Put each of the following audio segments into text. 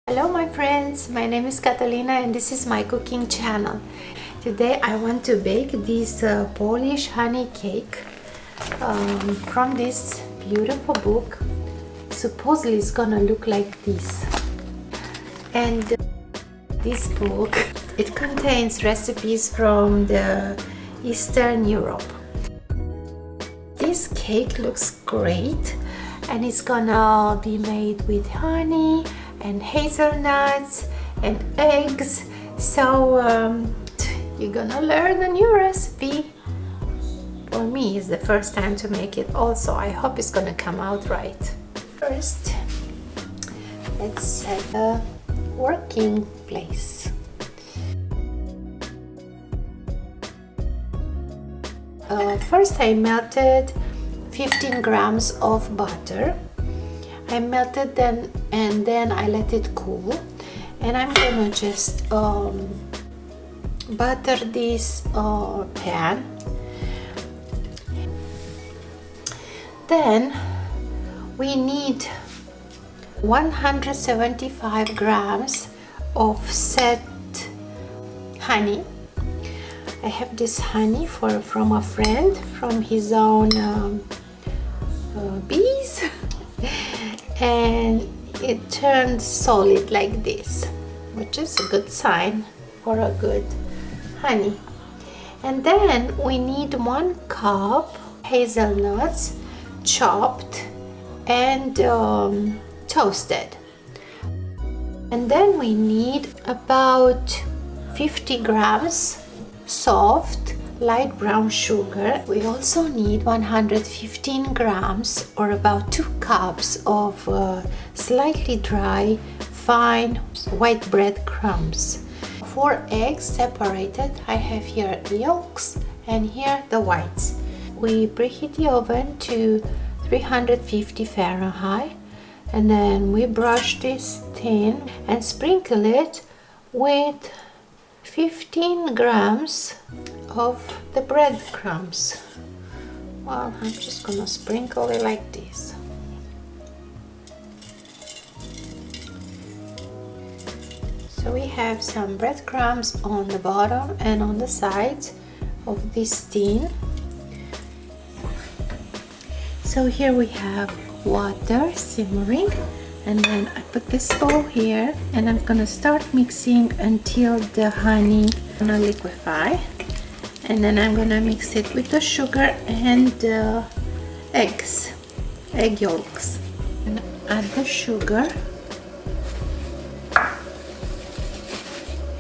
Hello my friends, my name is Catalina and this is my cooking channel. Today I want to bake this Polish honey cake from this beautiful book. Supposedly it's gonna look like this. And this book, it contains recipes from the Eastern Europe. This cake looks great and it's gonna be made with honey and hazelnuts and eggs, so you're gonna learn a new recipe. For me, it's the first time to make it also. I hope it's gonna come out right. First, let's set a working place. First I melted 15 grams of butter. I melted them and then I let it cool, and I'm gonna just butter this pan. Then we need 175 grams of set honey. I have this honey from a friend from his own bees. And it turned solid like this, which is a good sign for a good honey. And then we need 1 cup hazelnuts, chopped and toasted. And then we need about 50 grams soft light brown sugar. We also need 115 grams or about 2 cups of slightly dry fine white bread crumbs. 4 eggs separated. I have here the yolks and here the whites. We preheat the oven to 350 Fahrenheit and then we brush this tin and sprinkle it with 15 grams of the breadcrumbs. Well, I'm just gonna sprinkle it like this. So we have some breadcrumbs on the bottom and on the sides of this tin. So here we have water simmering, and then I put this bowl here and I'm gonna start mixing until the honey gonna liquefy, and then I'm gonna mix it with the sugar and the egg yolks, and add the sugar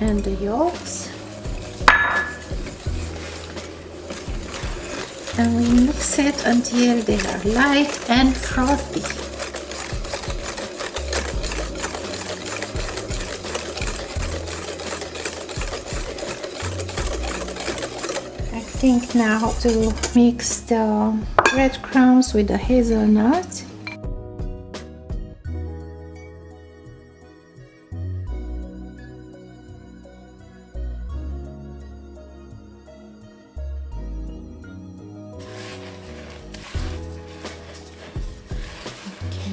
and the yolks, and we mix it until they are light and frothy. I think now to mix the breadcrumbs with the hazelnut.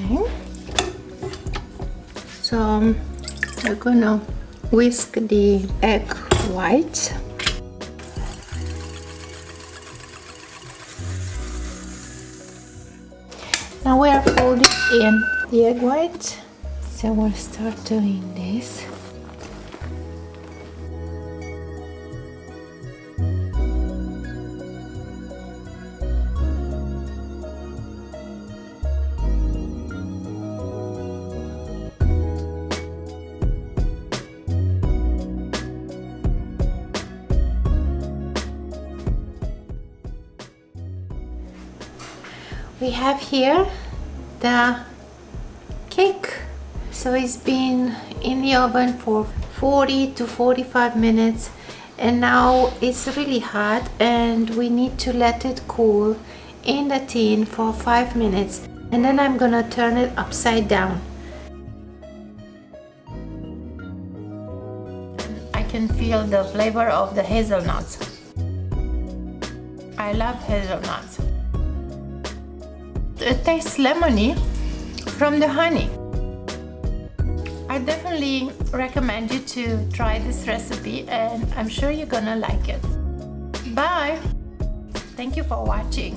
Okay. So we're gonna whisk the egg whites. Now we are folding in the egg white, so we'll start doing this. We have here the cake. So it's been in the oven for 40 to 45 minutes and now it's really hot and we need to let it cool in the tin for 5 minutes, and then I'm gonna turn it upside down. I can feel the flavor of the hazelnuts. I love hazelnuts. It tastes lemony from the honey. I I definitely recommend you to try this recipe, and I'm sure you're gonna like it. Bye! Thank you for watching.